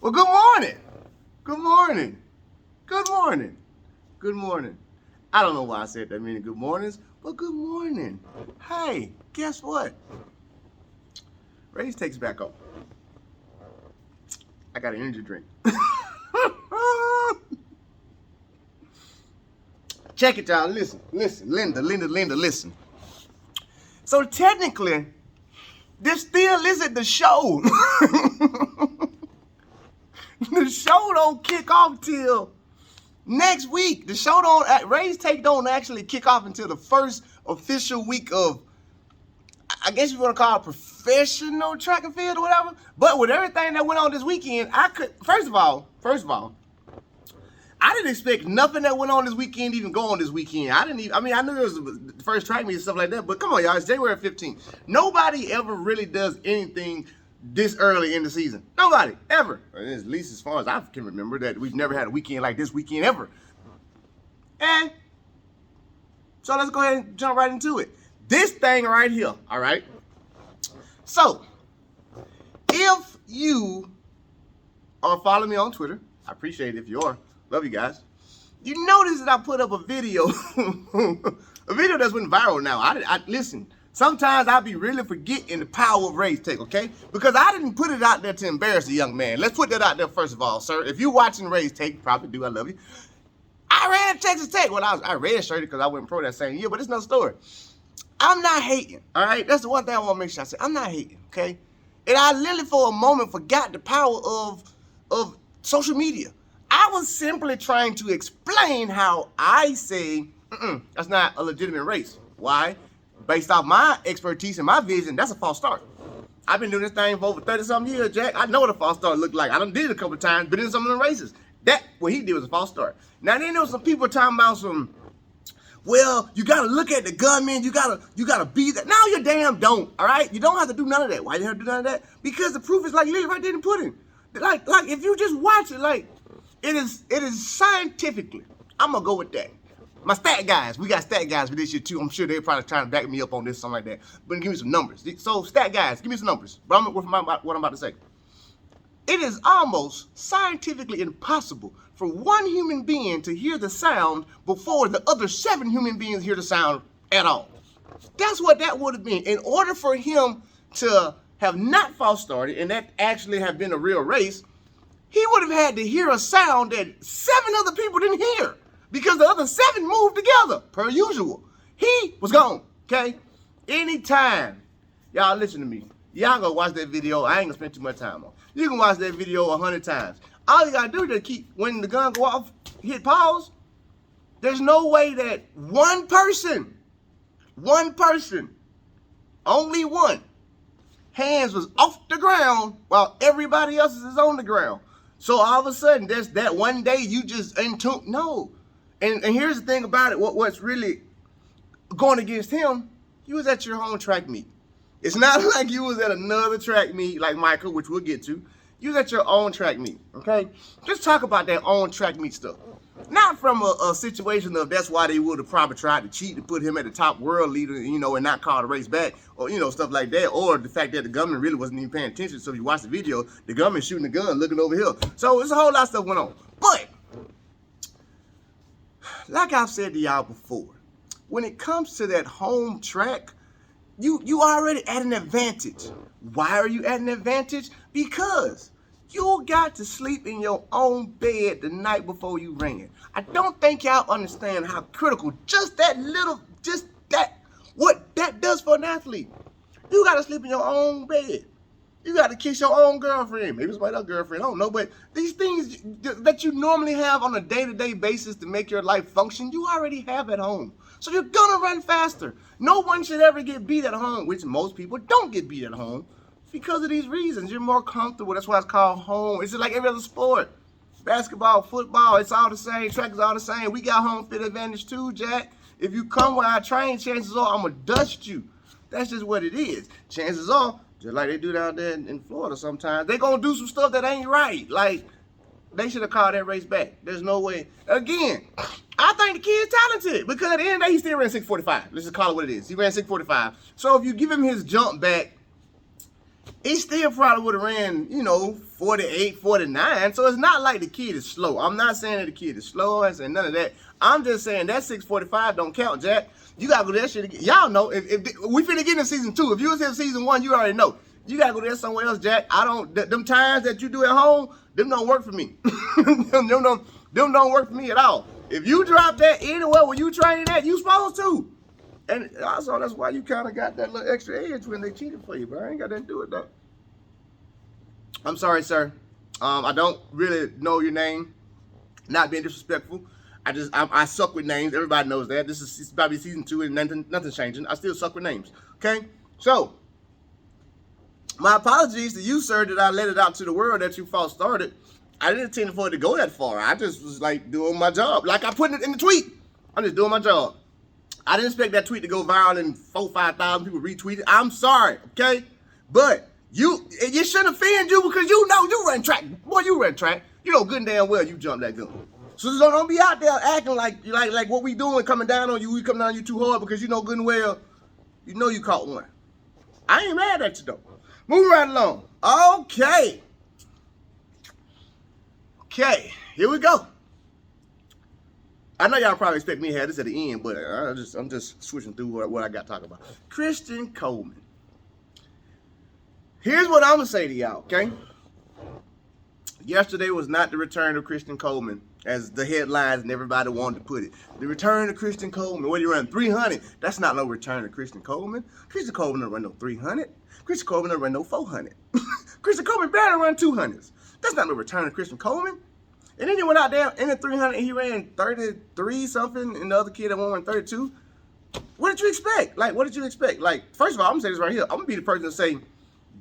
Well, good morning. Good morning. Good morning. Good morning. I don't know why I said that many good mornings, but good morning. Hey, guess what? RaesTake's back on. I got an energy drink. Check it, y'all. Listen. Linda, listen. So technically, this still isn't the show. The show don't kick off till next week. The show don't, RaesTake don't actually kick off until the first official week of, I guess you want to call it professional track and field or whatever. But with everything that went on this weekend, first of all, I didn't expect nothing that went on this weekend to even go on this weekend. I knew there was the first track meet and stuff like that, but come on, y'all, it's January 15th. Nobody ever really does anything this early in the season. Nobody, ever. At least as far as I can remember, that we've never had a weekend like this weekend ever. And so let's go ahead and jump right into it. This thing right here, all right? So, if you are following me on Twitter, I appreciate it if you are. Love you guys. You notice that I put up a video, a video that's went viral now. I listen, sometimes I be really forgetting the power of RaesTake, okay? Because I didn't put it out there to embarrass a young man. Let's put that out there first of all, sir. If you're watching RaesTake, probably do, I love you. I ran Texas Tech. Well, I redshirted because I went pro that same year, but it's no story. I'm not hating, all right? That's the one thing I want to make sure I say. I'm not hating, okay? And I literally for a moment forgot the power of social media. I was simply trying to explain how I say, that's not a legitimate race. Why? Based off my expertise and my vision, that's a false start. I've been doing this thing for over 30-something years, Jack. I know what a false start looked like. I done did it a couple of times, been in some of the races. What he did was a false start. Now, then there was some people talking about well, you gotta look at the gunman, you gotta be that. No, you damn don't, all right? You don't have to do none of that. Why you have to do none of that? Because the proof is like literally right there in the pudding. Like if you just watch it, like, it is scientifically, I'm gonna go with that. My stat guys, we got stat guys for this year too. I'm sure they're probably trying to back me up on this, something like that. But give me some numbers. So stat guys, give me some numbers. But what I'm about to say. It is almost scientifically impossible for one human being to hear the sound before the other 7 human beings hear the sound at all. That's what that would have been. In order for him to have not false started and that actually have been a real race, he would have had to hear a sound that 7 other people didn't hear because the other 7 moved together, per usual. He was gone, okay? Anytime, y'all listen to me. Y'all go watch that video. I ain't gonna spend too much time on. You can watch that video 100 times. All you gotta do is just keep, when the gun go off, hit pause. There's no way that one person, only one, hands was off the ground while everybody else is on the ground. So all of a sudden, there's that one day you just in tune. No. And here's the thing about it, what's really going against him, you was at your home track meet. It's not like you was at another track meet like Mica, which we'll get to. You was at your own track meet, okay? Just talk about that own track meet stuff. Not from a situation of that's why they would have probably tried to cheat to put him at the top world leader, you know, and not call the race back, or, you know, stuff like that. Or the fact that the government really wasn't even paying attention. So if you watch the video, the government shooting the gun, looking over here. So there's a whole lot of stuff went on. But, like I've said to y'all before, when it comes to that home track, you already at an advantage. Why are you at an advantage? Because you got to sleep in your own bed the night before you ran. I don't think y'all understand how critical what that does for an athlete. You got to sleep in your own bed. You got to kiss your own girlfriend. Maybe it's my other girlfriend, I don't know. But these things that you normally have on a day-to-day basis to make your life function, you already have at home. So you're gonna run faster. No one should ever get beat at home, which most people don't get beat at home because of these reasons. You're more comfortable. That's why it's called home. It's just like every other sport. Basketball, football, it's all the same. Track is all the same. We got home field advantage too, Jack. If you come where I train, chances are I'm gonna dust you. That's just what it is. Chances are, just like they do down there in Florida sometimes, they gonna do some stuff that ain't right. Like, they should have called that race back. There's no way. Again, I think the kid's talented because at the end of the day, he still ran 6:45. Let's just call it what it is. He ran 6:45. So if you give him his jump back, he still probably would have ran, 48, 49. So it's not like the kid is slow. I'm not saying that the kid is slow. I ain't saying none of that. I'm just saying that 6:45 don't count, Jack. You gotta go to that shit again. Y'all know if we finna get in season 2. If you was in season 1, you already know. You gotta go there somewhere else, Jack. Them times that you do at home, them don't work for me. them don't work for me at all. If you drop that anywhere where you training at, you supposed to. And also, that's why you kind of got that little extra edge when they cheated for you, but I ain't got nothing to do with that. I'm sorry, sir. I don't really know your name. Not being disrespectful. I suck with names. Everybody knows that. This is probably season 2 and nothing's changing. I still suck with names. Okay? So, my apologies to you, sir, that I let it out to the world that you false started. I didn't intend for it to go that far. I just was like doing my job. Like I put it in the tweet. I'm just doing my job. I didn't expect that tweet to go viral and 4,000-5,000 people retweet it. I'm sorry, okay? But it shouldn't offend you because you know you run track. Boy, you run track. You know good and damn well you jump that gun. So don't be out there acting like what we doing coming down on you. We coming down on you too hard because you know good and well you know you caught one. I ain't mad at you though. Moving right along. Okay, here we go. I know y'all probably expect me to have this at the end, but I'm just switching through what I got to talk about. Christian Coleman. Here's what I'm going to say to y'all, okay? Yesterday was not the return of Christian Coleman, as the headlines and everybody wanted to put it. The return of Christian Coleman. What do you run? 300. That's not no return of Christian Coleman. Christian Coleman don't run no 300. Christian Coleman don't run no 400. Christian Coleman barely run 200s. That's not no return of Christian Coleman. And then he went out there in the 300 and he ran 33 something, and the other kid that won ran 32. What did you expect? Like, what did you expect? Like, first of all, I'm gonna say this right here. I'm gonna be the person to say,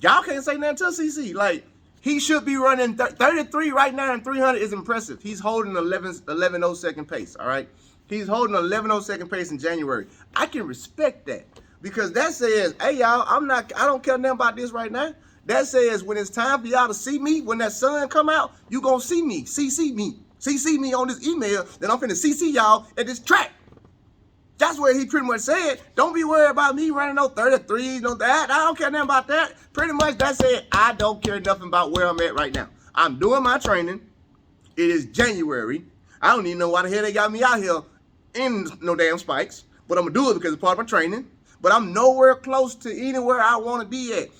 y'all can't say nothing to CC. Like, he should be running 33 right now, and 300 is impressive. He's holding 11:02 pace. All right, he's holding 11:02 pace in January. I can respect that because that says, hey y'all, I don't care nothing about this right now. That says when it's time for y'all to see me, when that sun come out, you gonna see me, CC me on this email, then I'm finna CC y'all at this track. That's what he pretty much said. Don't be worried about me running no 33s, no that. I don't care nothing about that. Pretty much that said, I don't care nothing about where I'm at right now. I'm doing my training. It is January. I don't even know why the hell they got me out here in no damn spikes, but I'm gonna do it because it's part of my training. But I'm nowhere close to anywhere I want to be at.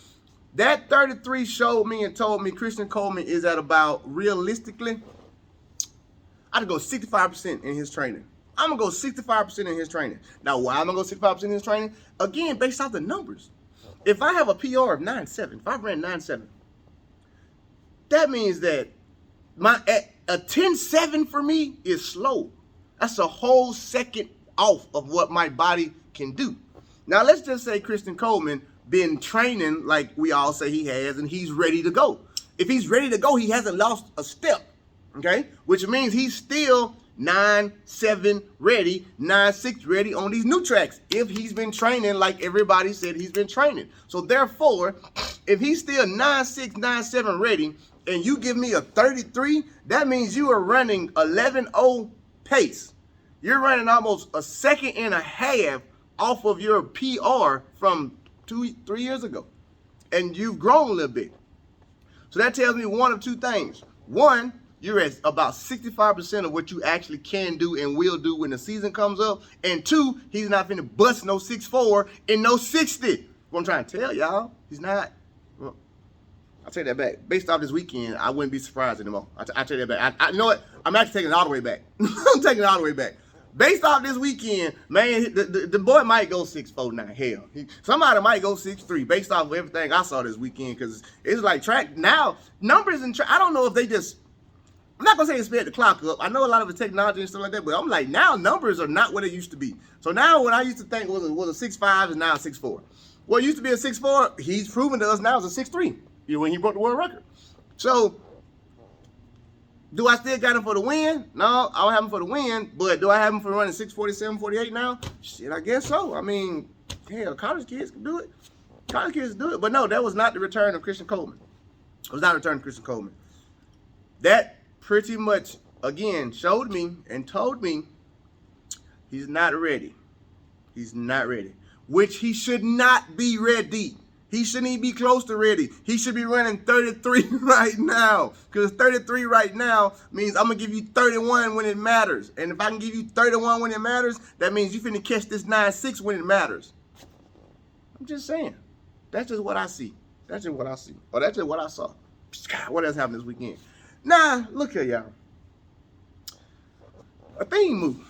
That 33 showed me and told me Christian Coleman is at about, realistically, I'd go 65% in his training. I'm going to go 65% in his training. Now, why am I going to go 65% in his training? Again, based off the numbers. If I have a PR of 9.7, if I ran 9.7, that means that a 10.7 for me is slow. That's a whole second off of what my body can do. Now, let's just say Christian Coleman been training like we all say he has, and he's ready to go. If he's ready to go, he hasn't lost a step, okay? Which means he's still 9.7 ready, 9.6 ready on these new tracks if he's been training like everybody said he's been training. So therefore, if he's still 9.6, 9.7 ready, and you give me a 33, that means you are running 11.0 pace. You're running almost a second and a half off of your PR from 2-3 years ago, and you've grown a little bit. So that tells me one of two things. One, you're at about 65% of what you actually can do and will do when the season comes up. And two, he's not finna bust no 6'4" and no 60. What I'm trying to tell y'all, he's not. Well, I'll take that back. Based off this weekend, I wouldn't be surprised anymore. I'll take that back. You know what? I'm actually taking it all the way back. I'm taking it all the way back. Based off this weekend, man, the boy might go 6'4" now. Hell, somebody might go 6'3" based off of everything I saw this weekend, because it's like track now numbers and track. I don't know if they just. I'm not gonna say it's sped the clock up. I know a lot of the technology and stuff like that, but I'm like, now numbers are not what it used to be. So now what I used to think was a 6'5" is now a 6'4". What used to be a 6'4", he's proven to us now is a 6'3". When he broke the world record. So. Do I still got him for the win? No, I don't have him for the win, but do I have him for running 6:47, 48 now? Shit, I guess so. I mean, hell, college kids can do it. College kids do it. But no, that was not the return of Christian Coleman. It was not the return of Christian Coleman. That pretty much, again, showed me and told me he's not ready. He's not ready. Which he should not be ready. He shouldn't even be close to ready. He should be running 33 right now. Because 33 right now means I'm going to give you 31 when it matters. And if I can give you 31 when it matters, that means you finna catch this 9.6 when it matters. I'm just saying. That's just what I see. That's just what I see. Or that's just what I saw. God, what else happened this weekend? Nah, look here, y'all. A thing moved.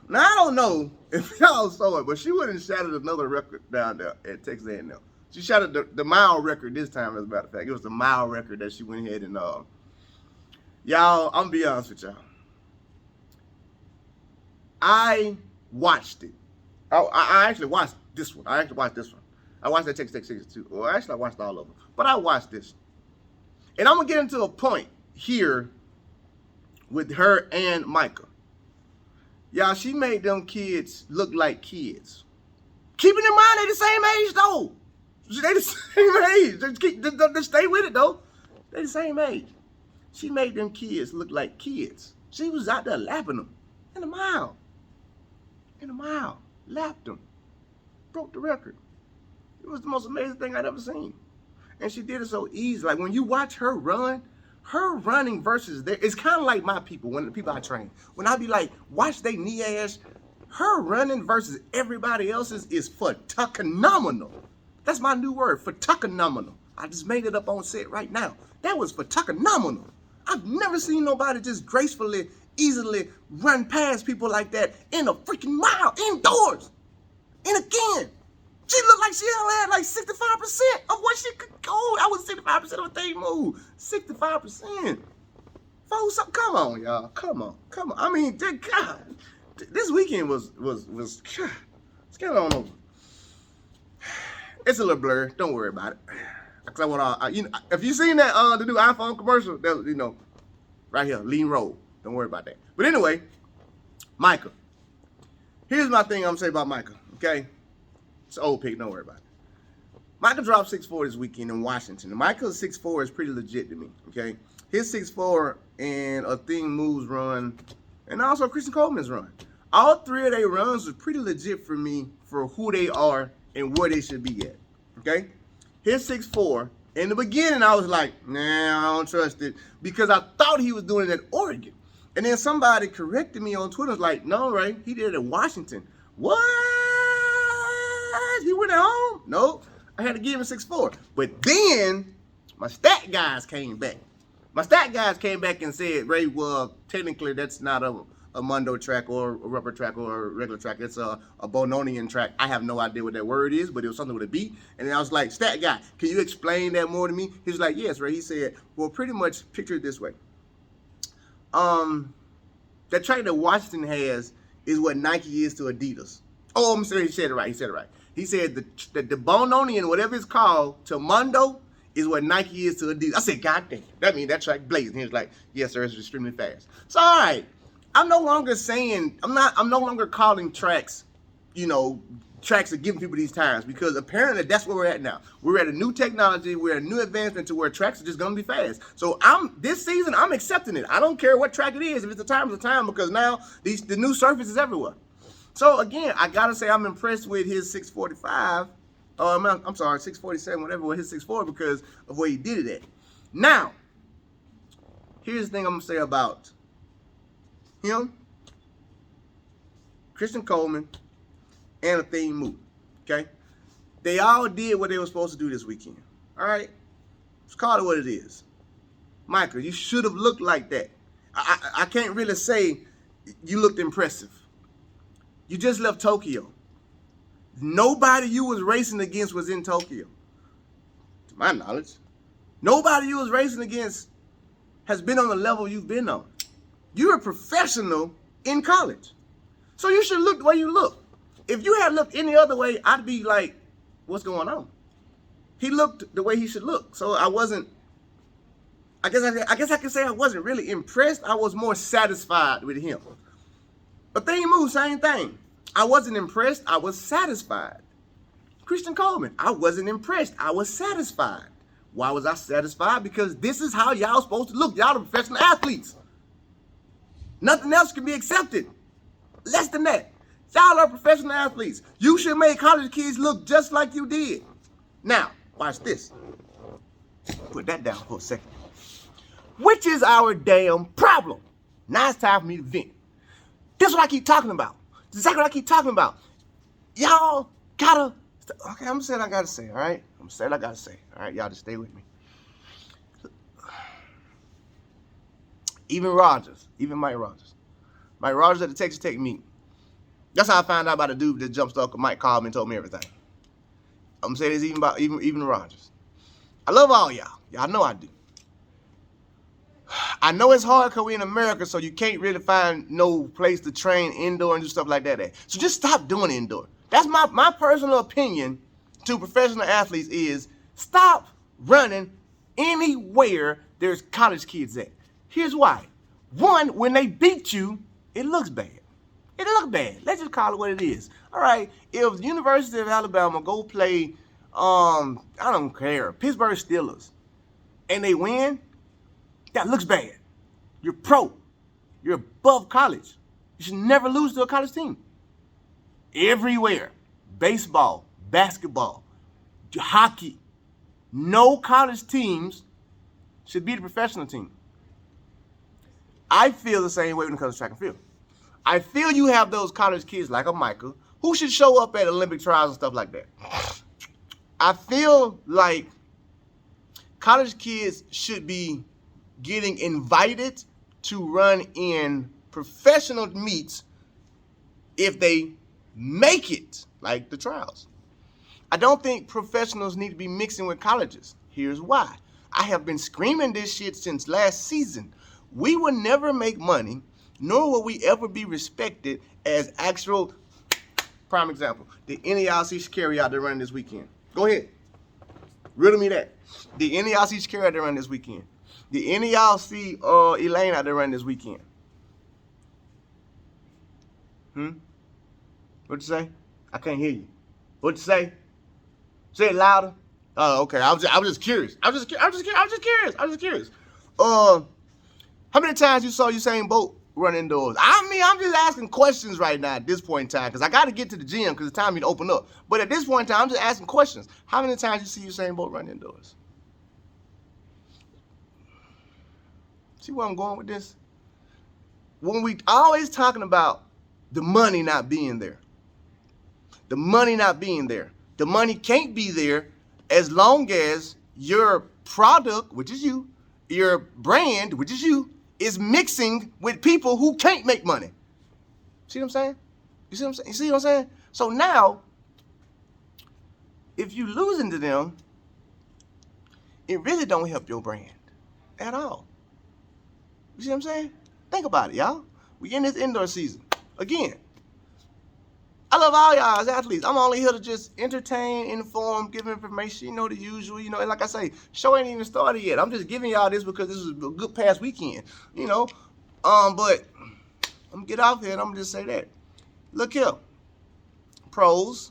Now, I don't know if y'all saw it, but she went and shattered another record down there at Texas A&M. She shattered the mile record this time, as a matter of fact. It was the mile record that she went ahead and, y'all, I'm going to be honest with y'all. I watched it. I actually watched this one. I watched that Texas Tech 62. Well, actually, I watched all of them. But I watched this. And I'm going to get into a point here with her and Mica. Y'all, she made them kids look like kids. Keeping in mind they the same age, though. They the same age. Just stay with it, though. They the same age. She made them kids look like kids. She was out there lapping them in the mile. Lapped them. Broke the record. It was the most amazing thing I'd ever seen. And she did it so easy. Like, when you watch her run, her running versus it's kind of like my people, when the people I train. When I be like, watch they knee ass, her running versus everybody else's is phenomenal. That's my new word, phenomenal. I just made it up on set right now. That was phenomenal. I've never seen nobody just gracefully, easily run past people like that in a freaking mile, indoors. And again, she looked like she only had like 65% of what she could go. I was 65% of a thing move. 65%. Folks, come on, y'all. Come on. I mean, God, this weekend was God, it's kind of on over. It's a little blurry. Don't worry about it. Cause I want if you seen that the new iPhone commercial, that right here, lean roll. Don't worry about that. But anyway, Mica. Here's my thing I'm gonna say about Mica. Okay. It's an old pick, don't worry about it. Mica dropped 6'4" this weekend in Washington. And Mica's 6'4" is pretty legit to me, okay? His 6'4" and a Thing Moves run, and also Christian Coleman's run. All three of their runs was pretty legit for me for who they are and where they should be at, okay? His 6'4", in the beginning I was like, nah, I don't trust it, because I thought he was doing it at Oregon. And then somebody corrected me on Twitter, like, no, Ray, he did it in Washington. What? He went at home? Nope. I had to give him 6'4". But then my stat guys came back. My stat guys came back and said, Ray, well, technically that's not a Mondo track or a rubber track or a regular track. It's a Bononian track. I have no idea what that word is, but it was something with a B. And then I was like, stat guy, can you explain that more to me? He was like, yes, Ray. He said, well, pretty much picture it this way. That track that Washington has is what Nike is to Adidas. Oh, I'm sorry, he said it right. He said the Bononian, whatever it's called, to Mondo is what Nike is to Adidas. I said, God damn, that means that track blazing. He was like, yes, sir, it's extremely fast. So, all right, I'm no longer calling tracks, tracks are giving people these times, because apparently that's where we're at now. We're at a new technology, we're at a new advancement to where tracks are just gonna be fast. So this season, I'm accepting it. I don't care what track it is. If it's a time, it's a time, because now the new surface is everywhere. So again, I gotta say I'm impressed with his 645. I'm sorry, 647, whatever, with his 6'4", because of where he did it at. Now, here's the thing I'm gonna say about him, Christian Coleman, and a Thing Move. Okay? They all did what they were supposed to do this weekend. Alright? Let's call it what it is. Michael, you should have looked like that. I can't really say you looked impressive. You just left Tokyo. Nobody you was racing against was in Tokyo. To my knowledge. Nobody you was racing against has been on the level you've been on. You're a professional in college. So you should look the way you look. If you had looked any other way, I'd be like, what's going on? He looked the way he should look. So I guess I can say I wasn't really impressed. I was more satisfied with him. But Thing Move, same thing. I wasn't impressed. I was satisfied. Christian Coleman, I wasn't impressed. I was satisfied. Why was I satisfied? Because this is how y'all supposed to look. Y'all are professional athletes. Nothing else can be accepted. Less than that. Y'all are professional athletes. You should make college kids look just like you did. Now, Watch this. Put that down for a second. Which is our damn problem? Now it's time for me to vent. This is what I keep talking about. This is exactly what I keep talking about. Y'all gotta, okay, I'm saying I gotta say, all right? I'm saying I gotta say, all right? Y'all just stay with me. Even Rodgers, even Mike Rodgers. Mike Rodgers at the Texas Tech meet. That's how I found out about a dude that jumped off. Mike called me and told me everything. I'm saying this even about even Rodgers. I love all y'all. Y'all know I do. I know it's hard because we're in America, so you can't really find no place to train indoor and do stuff like that at. So just stop doing indoor. That's my personal opinion to professional athletes is stop running anywhere there's college kids at. Here's why. One, when they beat you, it looks bad. It looks bad. Let's just call it what it is. All right, if the University of Alabama go play, I don't care, Pittsburgh Steelers, and they win, that looks bad. You're pro. You're above college. You should never lose to a college team. Everywhere. Baseball, basketball, hockey. No college teams should be the professional team. I feel the same way when it comes to track and field. I feel you have those college kids like a Mica who should show up at Olympic trials and stuff like that. I feel like college kids should be getting invited to run in professional meets if they make it, like the trials. I don't think professionals need to be mixing with colleges. Here's why. I have been screaming this shit since last season. We will never make money, nor will we ever be respected as actual, prime example. Did any of y'all see Sha'Carri out there running this weekend? Go ahead. Riddle me that. Did any of y'all see Sha'Carri out there running this weekend? Did any of y'all see Elaine out there running this weekend? What'd you say? I can't hear you. What'd you say? Say it louder. Oh, okay. I was just curious. I was just curious. How many times you saw Usain Bolt run indoors? I mean, I'm just asking questions right now at this point in time because I got to get to the gym because it's time for me to open up. But at this point in time, I'm just asking questions. How many times you see Usain Bolt run indoors? See where I'm going with this? When we always talking about the money not being there. The money not being there. The money can't be there as long as your product, which is you, your brand, which is you, is mixing with people who can't make money. See what I'm saying? You see what I'm saying? You see what I'm saying? So now, if you losing to them, it really don't help your brand at all. You see what I'm saying? Think about it, y'all. We in this indoor season. Again, I love all y'all as athletes. I'm only here to just entertain, inform, give information, you know, the usual, you know, and like I say, show ain't even started yet. I'm just giving y'all this because this is a good past weekend, you know. But I'm gonna get off here and I'm gonna just say that. Look here, pros,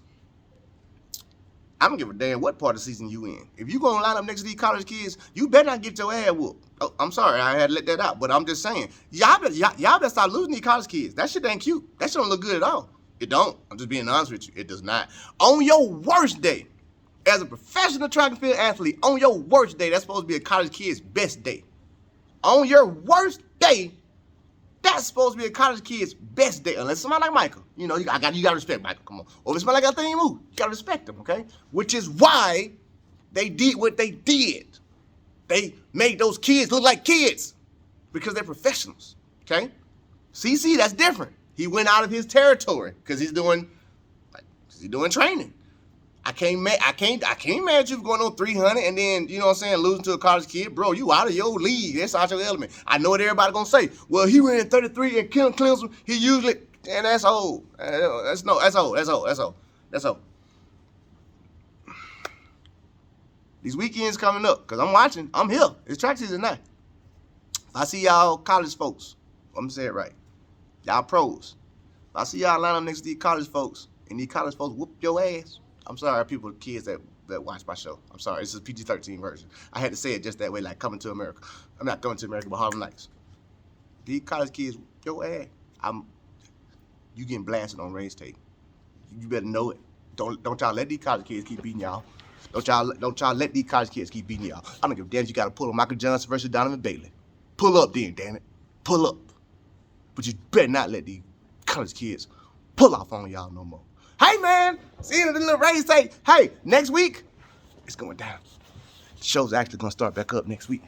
I don't give a damn what part of the season you in. If you gonna line up next to these college kids, you better not get your ass whooped. Oh, I'm sorry, I had to let that out, but I'm just saying, y'all better stop losing these college kids. That shit ain't cute. That shit don't look good at all. It don't. I'm just being honest with you. It does not. On your worst day, as a professional track and field athlete, on your worst day, that's supposed to be a college kid's best day. On your worst day, that's supposed to be a college kid's best day. Unless somebody like Michael. You know, you gotta respect Michael. Come on. Or if somebody like that thing move, you gotta respect them, okay? Which is why they did what they did. They made those kids look like kids because they're professionals, okay? CC, that's different. He went out of his territory because he's doing training. I can't mad you for going on 300 and then, you know what I'm saying, losing to a college kid. Bro, you out of your league. That's out your element. I know what everybody gonna say. Well, he ran 33 and Clemson. He usually, and that's old. That's old. These weekends coming up, because I'm watching. I'm here. It's track season now. I see y'all college folks. I'm gonna say it right. Y'all pros. I see y'all line up next to these college folks, and these college folks whoop your ass. I'm sorry, people, kids that watch my show. I'm sorry, this is a PG-13 version. I had to say it just that way, like Coming to America. I'm not Coming to America, but Harlem Nights. These college kids whoop your ass. You getting blasted on RaesTake. You better know it. Don't y'all let these college kids keep beating y'all. Don't y'all let these college kids keep beating y'all. I don't give a damn if you got to pull on Michael Johnson versus Donovan Bailey. Pull up then, damn it. Pull up. But you better not let these college kids pull off on y'all no more. Hey, man. See you in the little race take. Hey, next week, it's going down. The show's actually going to start back up next week.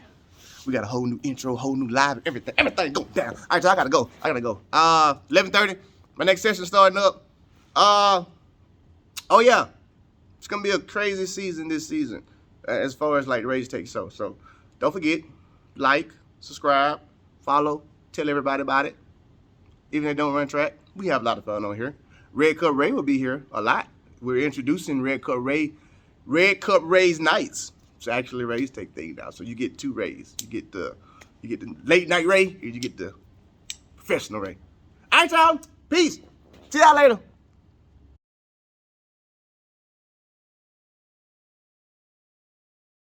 We got a whole new intro, whole new live, everything going down. All right, so I gotta go. 11:30. My next session starting up. Oh yeah, it's gonna be a crazy season this season, as far as like RaesTake show. So don't forget, like, subscribe, follow, tell everybody about it. Even if they don't run track, we have a lot of fun on here. Red Cup Ray will be here a lot. We're introducing Red Cup Ray's nights. It's actually RaesTake thing now. So you get 2 Rays. You get the late night Ray, and you get the professional Ray. All right, y'all. Peace. See y'all later.